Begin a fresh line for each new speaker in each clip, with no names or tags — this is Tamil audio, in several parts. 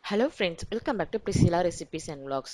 Hello friends, welcome back to Priscilla Recipes and Vlogs.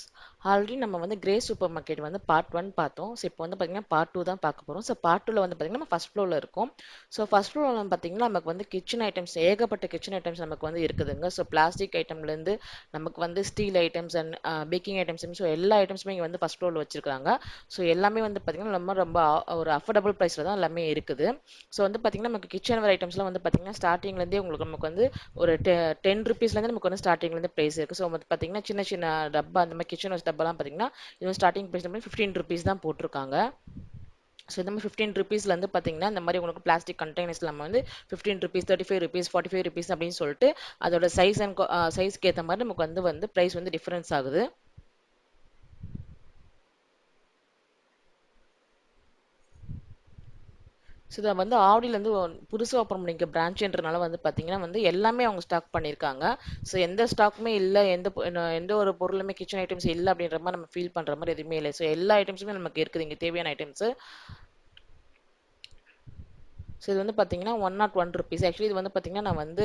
Already நம்ம கிரே சூப்பர் மார்க்கெட் பார்ட் 1 பார்த்தோம். ஸோ இப்போ பார்த்தீங்கன்னா பார்ட் 2 தான் பார்க்க போகிறோம். ஸோ பார்ட் 2ல பார்த்தீங்கன்னா நம்ம ஃபர்ஸ்ட் ஃப்ளோரில் இருக்கோம். ஸோ ஃபர்ஸ்ட் ஃப்ளோரில் பார்த்தீங்கன்னா நமக்கு கிச்சன் ஐட்டம்ஸ் ஏகப்பட்ட கிச்சன் ஐட்டம்ஸ் நமக்கு இருக்குதுங்க. ஸோ பிளாஸ்டிக் ஐட்டம்லேருந்து நமக்கு steel items and packing items, so எல்லா ஐட்டம்ஸுமே இங்கே ஃபர்ஸ்ட் ஃப்ளோரில் வச்சிருக்காங்க. ஸோ எல்லாமே பார்த்தீங்கன்னா ரொம்ப ரொம்ப ஒரு அஃபோர்டபுள் ப்ரைஸில் தான் எல்லாமே இருக்குது. ஸோ பார்த்தீங்கன்னா நமக்கு கிச்சன் வேர் ஐட்டம்ஸ்லாம் பார்த்தீங்கன்னா ஸ்டார்டிங்லேருந்தே உங்களுக்கு நமக்கு ஒரு 10 ருபீஸ்லேருந்து நமக்கு ஸ்டார்டிங்லேருந்து ப்ரைஸ் இருக்குது. ஸோ பார்த்தீங்கன்னா சின்ன சின்ன டப்பா அந்த மாதிரி கிச்சன் டப்பாலாம் பார்த்தீங்கன்னா இது ஸ்டார்டிங் ப்ரைஸ் 15 ருபீஸ் தான் போட்டிருக்காங்க. ஸோ இந்த மாதிரி 15 ருபீஸ்லேருந்து பார்த்தீங்கன்னா இந்த மாதிரி உங்களுக்கு பிளாஸ்டிக் கண்டெய்னர்ஸ் நம்ம 15 ருபீஸ், 35 ருபீஸ், 45 ருபீஸ் அப்படின்னு சொல்லிட்டு அதோட சைஸ் அண்ட் சைஸ்க்கு ஏற்ற மாதிரி நமக்கு ப்ரைஸ் டிஃப்ரென்ஸ் ஆகுது. ஸோ இதை ஆவடியிலேருந்து புதுசாக ஓப்பன் பண்ணிக்க பிரான்ச்சுன்றனால பார்த்தீங்கன்னா எல்லாமே அவங்க ஸ்டாக் பண்ணியிருக்காங்க. ஸோ எந்த ஸ்டாக்குமே இல்லை, எந்த ஒரு பொருளுமே கிச்சன் ஐட்டம்ஸ் இல்லை அப்படின்ற மாதிரி நம்ம ஃபீல் பண்ணுற மாதிரி எதுவுமே இல்லை. ஸோ எல்லா ஐட்டம்ஸுமே நமக்கு இருக்குது இங்கே தேவையான ஐட்டம்ஸு. ஸோ இது பார்த்தீங்கன்னா 101 ருபீஸ். ஆக்சுவலி இது பார்த்தீங்கன்னா நான்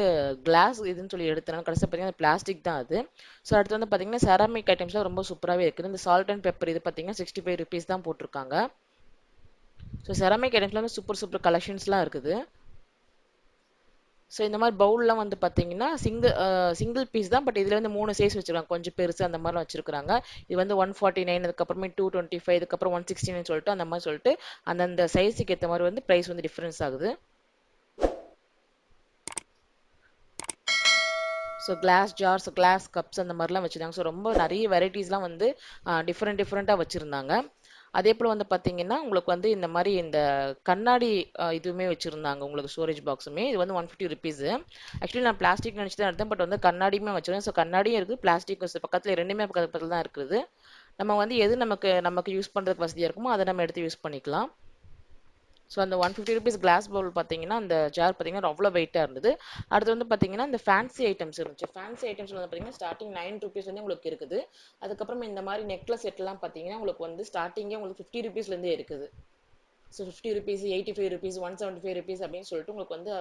கிளாஸ் இதுன்னு சொல்லி எடுத்தேன். கடைசியில் பார்த்தீங்கன்னா பிளாஸ்டிக் தான் அது. ஸோ அடுத்து பார்த்தீங்கன்னா செராமிக் ஐட்டம்ஸ்லாம் ரொம்ப சூப்பராகவே இருக்குது. இந்த சால்ட் அண்ட் பெப்பர் இது பார்த்தீங்கன்னா 65 ருபீஸ் தான் போட்டிருக்காங்க. ஸோ செராமிக் ஐட்டம்ஸ்லாம் சூப்பர் சூப்பர் கலெக்ஷன்ஸ்லாம் இருக்குது. ஸோ இந்த மாதிரி பவுல்லாம் பார்த்தீங்கன்னா சிங்கிள் பீஸ் தான். பட் இதில் 3 சைஸ் வச்சுருக்காங்க. கொஞ்சம் பெருசு அந்த மாதிரிலாம் வச்சுருக்காங்க. இது 149, அதுக்கப்புறமே 225, அதுக்கப்புறம் 169 சொல்லிட்டு அந்த மாதிரி சொல்லிட்டு அந்தந்த சைஸுக்கு ஏற்ற மாதிரி ப்ரைஸ் டிஃப்ரென்ஸ் ஆகுது. So glass jars, glass cups அந்த மாதிரிலாம் வச்சுருந்தாங்க. ஸோ ரொம்ப நிறைய வெரைட்டிஸ்லாம் டிஃப்ரெண்ட்டாக வச்சுருந்தாங்க. அதே போல் பார்த்தீங்கன்னா உங்களுக்கு இந்த மாதிரி இந்த கண்ணாடி இதுவுமே வச்சுருந்தாங்க. உங்களுக்கு ஸ்டோரேஜ் பாக்ஸுமே இது 150 ருபீஸு. ஆக்சுவலி நான் பிளாஸ்டிக் நினச்சி தான் எடுத்தேன். பட் கண்ணாடியுமே வச்சுருந்தேன். ஸோ கண்ணாடியும் இருக்குது, பிளாஸ்டிக் பக்கத்தில் ரெண்டுமே பக்கத்தில் தான் இருக்குது. நம்ம எது நமக்கு நமக்கு யூஸ் பண்ணுறதுக்கு வசதியாக இருக்குமோ அதை நம்ம எடுத்து யூஸ் பண்ணிக்கலாம். ஸோ அந்த 150 ருபீஸ் கிளாஸ் பவுல் பார்த்தீங்கன்னா அந்த ஜார் பார்த்தீங்கன்னா அவ்வளோ வெயிட்டாக இருந்தது. அடுத்து பார்த்தீங்கன்னா இந்த ஃபேன்சி ஐட்டம்ஸ் இருந்துச்சு. ஃபேன்சி ஐட்டம்ஸ் பார்த்தீங்கன்னா ஸ்டார்டிங் 9 ருபீஸ்லேருந்து உங்களுக்கு இருக்குது. அதுக்கப்புறம் இந்த மாதிரி நெக்லஸ் செட்லாம் பார்த்தீங்கன்னா உங்களுக்கு ஸ்டார்டிங்கே உங்களுக்கு 50 ருபீஸ்லேருந்தே இருக்குது. ஸோ 50 ருபீஸ், 85 ருபீஸ், 175 ருபீஸ் அப்படின்னு சொல்லிட்டு உங்களுக்கு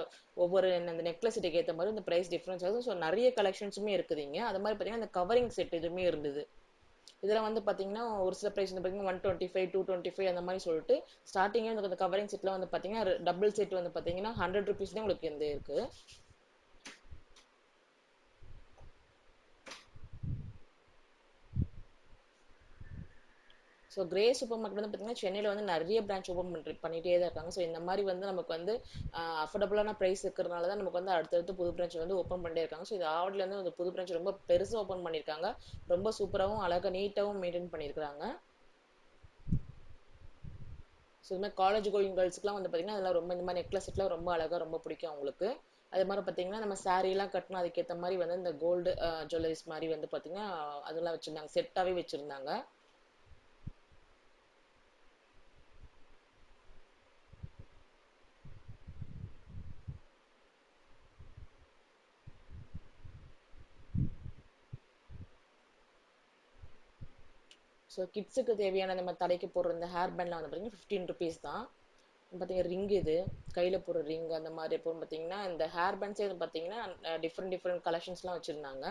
ஒவ்வொரு அந்த நெக்லஸ் செட்டுக்கு ஏற்ற மாதிரி இந்த ப்ரைஸ் டிஃப்ரென்ஸ் ஆகுது. ஸோ நிறைய கலெக்ஷன்ஸுமே இருக்குதுங்க. அது மாதிரி பார்த்தீங்கன்னா இந்த கவரிங் செட் இதுவுமே இருந்தது. இதெல்லாம் பார்த்தீங்கன்னா ஒரு சில பிரைஸ் பார்த்தீங்கன்னா 125, 225 அந்த மாதிரி சொல்லிட்டு ஸ்டார்டிங்கே அந்த கவரிங் செட்லாம் பார்த்தீங்கன்னா டபுள் செட் பார்த்தீங்கன்னா 100 ருபீஸ் தான் உங்களுக்கு இருக்கு. ஸோ கிரே சூப்பர் மார்க்கெட் பார்த்தீங்கன்னா சென்னையில் நிறைய பிரான்ச் ஓப்பன் பண்ணிகிட்டே தான் இருக்காங்க. ஸோ இந்த மாதிரி நமக்கு அஃபோர்டபுளான ப்ரைஸ் இருக்கிறனால தான் நமக்கு அடுத்தடுத்து புது பிரான்ச் ஓப்பன் பண்ணிட்டே இருக்காங்க. ஸோ இது ஆவடியில் அந்த புது பிரான்ச் ரொம்ப பெருசாக ஓப்பன் பண்ணியிருக்காங்க. ரொம்ப சூப்பராகவும் அழகாக நீட்டாகவும் மெயின்டைன் பண்ணியிருக்காங்க. ஸோ இது மாதிரி காலேஜ் கோயிங் கேர்ள்ஸ்க்குலாம் பார்த்தீங்கன்னா அதெல்லாம் ரொம்ப இந்த மாதிரி நெக்லஸ் செட்லாம் ரொம்ப அழகாக ரொம்ப பிடிக்கும் அவங்களுக்கு. அதே மாதிரி பார்த்தீங்கன்னா நம்ம சாரீலாம் கட்டினா அதுக்கேற்ற மாதிரி இந்த கோல்டு ஜுவல்லரிஸ் மாதிரி பார்த்தீங்கன்னா அதெல்லாம் வச்சுருந்தாங்க, செட்டாகவே வச்சுருந்தாங்க. ஸோ கிட்ஸுக்கு தேவையான நம்ம தலைக்கு போடுற இந்த ஹேர் பேண்ட்லாம் பார்த்தீங்கன்னா 15 ருபீஸ் தான். பார்த்தீங்கன்னா ரிங் இது கையில் போடுற ரிங் அந்த மாதிரி இப்போ பார்த்தீங்கன்னா இந்த ஹேர் பேண்ட்ஸே பார்த்தீங்கன்னா டிஃப்ரெண்ட் டிஃப்ரெண்ட் கலெக்ஷன்ஸ்லாம் வச்சுருந்தாங்க.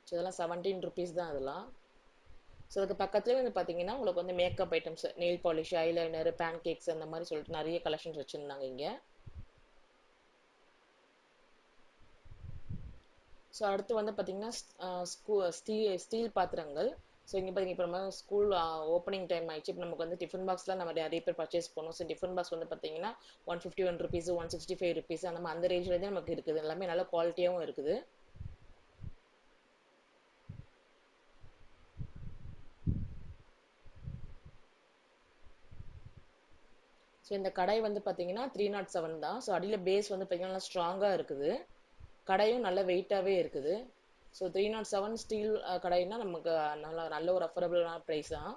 ஸோ இதெல்லாம் 17 ருபீஸ் தான் அதெல்லாம். ஸோ அதுக்கு பக்கத்துலேயே பார்த்தீங்கன்னா உங்களுக்கு makeup items, nail polish, eyeliner, pan cakes அந்த மாதிரி சொல்லிட்டு நிறைய கலெக்ஷன்ஸ் வச்சுருந்தாங்க இங்கே. ஸோ அடுத்து பார்த்தீங்கன்னா ஸ்டீல் பாத்திரங்கள். ஸோ இங்கே பார்த்தீங்கன்னா இப்போ நம்ம ஸ்கூல் ஓப்பனிங் டைம் ஆயிடுச்சு. இப்போ நமக்கு டிஃபன் பாக்ஸ்லாம் நம்ம நிறைய பேர் பர்ச்சேஸ் பண்ணோம். ஸோ டிஃபன் பாக்ஸ் பார்த்தீங்கன்னா 151 ருபீஸ், 165 ருபீஸ் அந்த மாதிரி அந்த ரேஞ்சிலேருந்து நமக்கு இருக்குது. எல்லாமே நல்ல குவாலிட்டியாகவும் இருக்குது. ஸோ இந்த கடை பார்த்தீங்கன்னா 307 தான். ஸோ அடியில் பேஸ் பார்த்தீங்கன்னா நல்லா ஸ்ட்ராங்காக இருக்குது. கடையும் நல்ல வெயிட்டாகவே இருக்குது. ஸோ 307 ஸ்டீல் கடைன்னா நமக்கு நல்ல ஒரு அஃபோர்டபுளான ப்ரைஸ் தான்.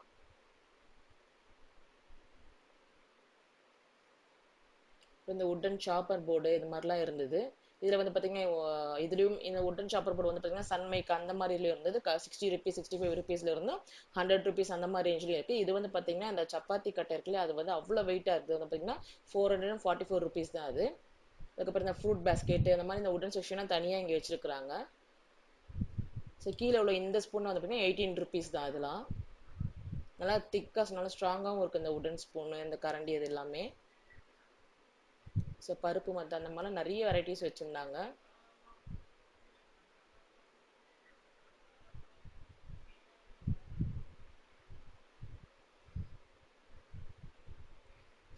இந்த உட்டன் சாப்பர் போர்டு இது மாதிரிலாம் இருந்தது. இதில் பார்த்தீங்கன்னா இதுலேயும் இந்த உட்டன் சாப்பர் போர்டு பார்த்தீங்கன்னா சன்மைக் அந்த மாதிரிலையும் இருந்தது. 60 ருபீஸ், 65 ருபீஸ்ல இருந்தும் 100 ருபீஸ் அந்த மாதிரி ரேஞ்சிலையும் இருக்குது. இது பார்த்தீங்கன்னா அந்த சப்பாத்தி கட்டை இருக்குல்ல அது அவ்வளோ வெயிட்டாக இருக்குது. பார்த்தீங்கன்னா 444 ருபீஸ் தான் அது. அதுக்கப்புறம் இந்த ஃப்ரூட் பேஸ்கெட் அந்த மாதிரி இந்த உடன் செக்ஷன்லாம் தனியாக இங்கே வச்சிருக்கிறாங்க. ஸோ கீழே உள்ள இந்த ஸ்பூன் வந்து பார்த்தீங்கன்னா 18 ருபீஸ் தான். இதெல்லாம் நல்லா திக்காக நல்லா ஸ்ட்ராங்காகவும் இருக்குது இந்த உடன் ஸ்பூனு இந்த கரண்டி இது எல்லாமே. ஸோ பருப்பு மத்த அந்த மாதிரிலாம் நிறைய வெரைட்டிஸ் வச்சுருந்தாங்க.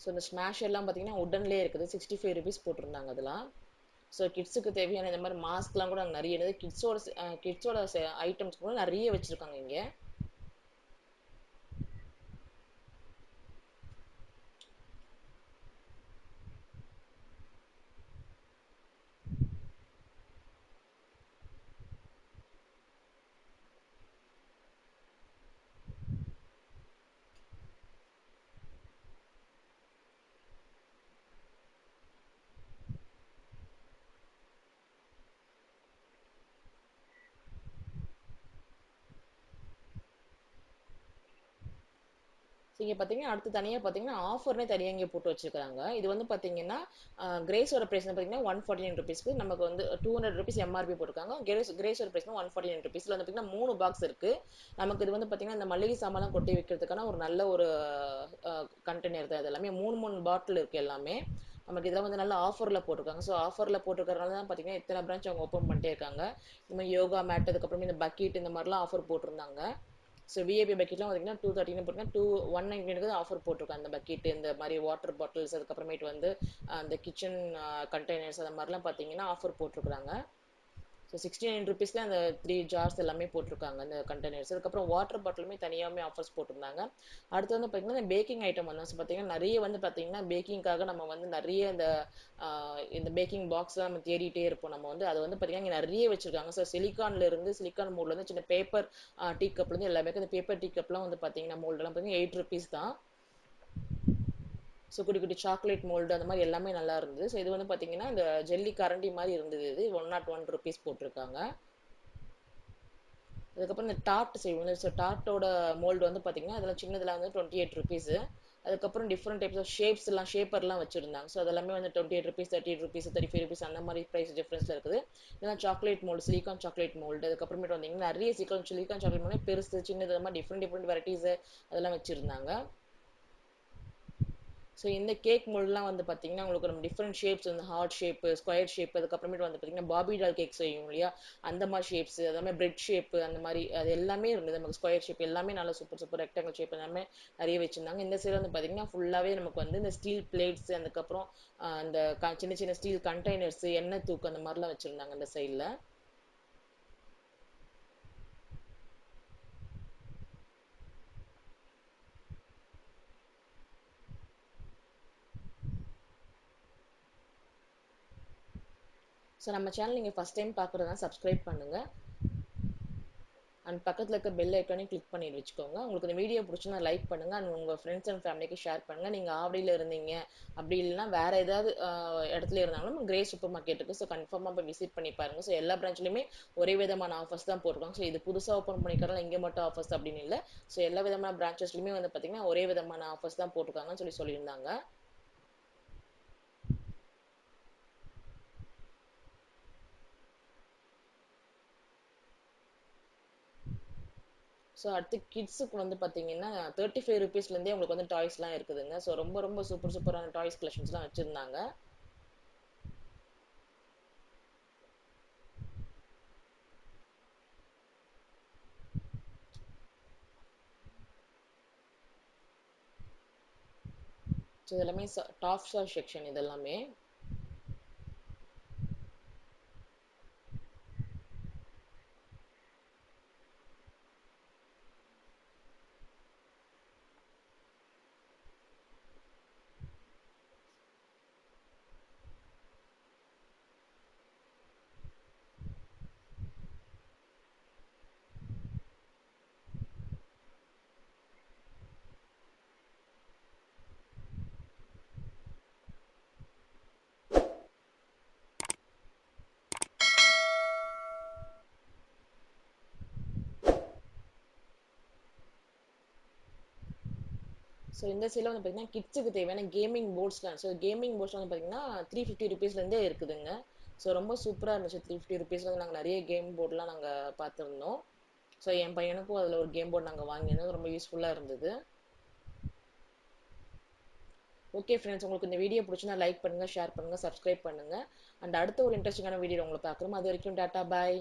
ஸோ இந்த ஸ்மாஷ் எல்லாம் பார்த்தீங்கன்னா உடன்லேயே இருக்குது. 65 ருபீஸ் போட்டிருந்தாங்க அதெல்லாம். ஸோ கிட்ஸுக்கு தேவையான இந்த மாதிரி மாஸ்க்லாம் கூட அங்கே நிறைய இருக்குது. கிட்ஸோட ஐட்டம்ஸ் கூட நிறைய வச்சுருக்காங்க இங்கே. இங்கே பார்த்தீங்கன்னா அடுத்து தனியாக பார்த்தீங்கன்னா ஆஃபர்னே தனியாக இங்கே போட்டு வச்சிருக்காங்க. இது வந்து பார்த்தீங்கன்னா கிரேஸோட ப்ரைஸ் பார்த்தீங்கன்னா 149 ருபீஸ்க்கு நமக்கு வந்து 200 ருபீஸ் எம்ஆர்பி போட்டிருக்காங்க. கிரேஸோட ப்ரைஸ் 149 ருபீஸ்ல வந்து பார்த்தீங்கன்னா 3 பாக்ஸ் இருக்கு. நமக்கு இது வந்து பார்த்தீங்கன்னா இந்த மளிகை சாமான்லாம் கொட்டி வைக்கிறதுக்கான ஒரு நல்ல ஒரு கண்டெய்னர் தான். இது எல்லாமே 3 பாட்டில் இருக்கு எல்லாமே. நமக்கு இதெல்லாம் வந்து நல்ல ஆஃபரில் போட்டிருக்காங்க. ஸோ ஆஃபரில் போட்டிருக்கறனால தான் பார்த்தீங்கன்னா இத்தனை பிரான்ச் அவங்க ஓப்பன் பண்ணிட்டே இருக்காங்க. இந்த மாதிரி யோகா மேட் அதுக்கப்புறமே இந்த பக்கெட் இந்த மாதிரிலாம் ஆஃபர் போட்டிருந்தாங்க. ஸோ விஐபி பக்கெட்லாம் பார்த்தீங்கன்னா 230 போட்டிங்கன்னா 199 ஆஃபர் போட்டிருக்காங்க. அந்த பக்கெட் இந்த மாதிரி வாட்டர் பாட்டில்ஸ் அதுக்கப்புறமேட்டு வந்து அந்த கிச்சன் கண்டெய்னர்ஸ் அந்த மாதிரிலாம் பார்த்தீங்கன்னா ஆஃபர் போட்டிருக்காங்க. ஸோ 69 ருபீஸ்ல அந்த 3 ஜார்ஸ் எல்லாமே போட்டிருக்காங்க அந்த கண்டெய்னர்ஸ். அதுக்கப்புறம் வாட்டர் பாட்டிலுமே தனியாகவே ஆஃபர்ஸ் போட்டிருந்தாங்க. அடுத்து வந்து பார்த்தீங்கன்னா பேக்கிங் ஐட்டம் வந்து பார்த்தீங்கன்னா நிறைய வந்து பார்த்தீங்கன்னா பேக்கிங்காக நம்ம வந்து நிறைய இந்த பேக்கிங் பாக்ஸ்லாம் நம்ம தேடிட்டே இருப்போம். நம்ம வந்து அதை வந்து பார்த்தீங்கன்னா இங்கே நிறைய வச்சிருக்காங்க. ஸோ சிலிக்கான் மோல்ட்ல இருந்து சின்ன பேப்பர் டீ கப்லேருந்து எல்லாமே இந்த பேப்பர் டீ கப்லாம் வந்து பார்த்தீங்கன்னா மோல்டெல்லாம் பார்த்தீங்கன்னா 8 ருபீஸ் தான். ஸோ குட்டி குட்டி சாக்லேட் மோல்டு அந்த மாதிரி எல்லாமே நல்லா இருந்தது. ஸோ இது வந்து பார்த்தீங்கன்னா இந்த ஜெல்லி கரண்டி மாதிரி இருந்தது. இது 101 ருபீஸ் போட்டிருக்காங்க. அதுக்கப்புறம் இந்த டார்ட் செய்வோம். ஸோ டார்ட்டோட மோல்டு வந்து பார்த்தீங்கன்னா அதில் சின்னதில் வந்து 28 ருபீஸு. அதுக்கப்புறம் டிஃப்ரெண்ட் டைப்ஸ் ஆஃப் ஷேப்பர்லாம் வச்சுருந்தாங்க. ஸோ அதெல்லாமே வந்து 28 ருபீஸ் 30 ருபீஸ் 35 ருபீஸ் அந்த மாதிரி ப்ரைஸ் டிஃப்ரென்ஸில் இருக்குது. இதெல்லாம் chocolate mould silicon chocolate mould. அதுக்கப்புறமேட்டு வந்தீங்கன்னா நிறைய சிலிக்கான் சாக்லேட் மோல்டு பெருசு சின்னது அந்த மாதிரி டிஃப்ரெண்ட் வெரைட்டிஸு அதெல்லாம் வச்சுருந்தாங்க. ஸோ இந்த கேக் மோல்ட்லாம் வந்து பார்த்தீங்கன்னா உங்களுக்கு நம்ம டிஃப்ரெண்ட் ஷேப்ஸ் வந்து ஹார்ட் ஷேப்பு ஸ்கொயர் ஷேப் அதுக்கப்புறமேட்டு வந்து பார்த்தீங்கன்னா பாபி டால் கேக் செய்யும் இல்லையா அந்த மாதிரி ஷேப்ஸ் அதே பிரெட் ஷேப்பு அந்த மாதிரி அது எல்லாமே இருந்தது. நமக்கு ஸ்கொயர் ஷேப் எல்லாமே நல்லா சூப்பர் சூப்பர் ரெக்டாங்கல் ஷேப் எல்லாமே நிறைய வச்சிருந்தாங்க. இந்த சைடு வந்து பார்த்தீங்கன்னா ஃபுல்லாகவே நமக்கு வந்து இந்த ஸ்டீல் பிளேட்ஸ் அதுக்கப்புறம் அந்த சின்ன சின்ன ஸ்டீல் கண்டெய்னர்ஸ் எண்ணெய் தூக்கு அந்த மாதிரிலாம் வச்சுருந்தாங்க இந்த சைடில். ஸோ நம்ம சேனல் நீங்கள் ஃபஸ்ட் டைம் பார்க்குறதா சப்ஸ்கிரைப் பண்ணுங்கள். அண்ட் பக்கத்தில் இருக்க பெல் ஐக்கானே கிளிக் பண்ணி வச்சுக்கோங்க. உங்களுக்கு இந்த வீடியோ பிடிச்சுன்னா லைக் பண்ணுங்கள் அண்ட் உங்கள் ஃப்ரெண்ட்ஸ் அண்ட் ஃபேமிலிக்கு ஷேர் பண்ணுங்கள். நீங்கள் ஆவடியில் இருந்தீங்க அப்படி இல்லைன்னா வேறு ஏதாவது இடத்துல இருந்தாலும் கிரே சூப்பர் மார்க்கெட்டுக்கு ஸோ கன்ஃபார்மாக போய் விசிட் பண்ணி பாருங்கள். ஸோ எல்லா பிரான்ச்லையுமே ஒரே விதமான ஆஃபர்ஸ் தான் போட்டிருக்காங்க. ஸோ இது புதுசாக ஓப்பன் பண்ணிக்கிறனால இங்கே மட்டும் ஆஃபர்ஸ் அப்படின்னு இல்லை. ஸோ எல்லா விதமான பிரான்ச்சஸ்லையுமே வந்து பார்த்தீங்கன்னா ஒரே விதமான ஆஃபர்ஸ் தான் போட்டிருக்காங்கன்னு சொல்லியிருந்தாங்க. ஸோ அடுத்து கிட்ஸுக்கு வந்து பார்த்தீங்கன்னா 35 ருபீஸ்லேருந்தே உங்களுக்கு வந்து டாய்ஸ்லாம் இருக்குதுங்க. ஸோ ரொம்ப ரொம்ப சூப்பர் சூப்பரான டாய்ஸ் கலெக்ஷன்ஸ்லாம் வச்சுருந்தாங்க. ஸோ இதெல்லாமே டாப் ஷார் செக்ஷன் இதெல்லாமே. ஸோ இந்த சேல்ல வந்து பார்த்தீங்கன்னா கிட்ஸுக்கு தேவையான கேமிங் போர்ட்ஸ்லாம். ஸோ கேமிங் போர்ட்ஸ் வந்து பார்த்தீங்கன்னா 350 ருபீஸ்லேருந்தே இருக்குதுங்க. ஸோ ரொம்ப சூப்பராக இருந்துச்சு. 350 ருபீஸ்ல வந்து நாங்கள் நிறைய கேம் போர்ட்லாம் நாங்கள் பார்த்துருந்தோம். ஸோ என் பையனுக்கும் அதில் ஒரு கேம் போர்டு நாங்கள் வாங்கியிருந்தோம். ரொம்ப யூஸ்ஃபுல்லாக இருந்தது. ஓகே ஃப்ரெண்ட்ஸ், உங்களுக்கு இந்த வீடியோ பிடிச்சுன்னா லைக் பண்ணுங்கள், ஷேர் பண்ணுங்கள், சப்ஸ்கிரைப் பண்ணுங்கள். அண்ட் அடுத்த ஒரு இன்ட்ரெஸ்டிங்கான வீடியோ உங்களை பார்க்குறோம். அது வரைக்கும் டாட்டா பாய்.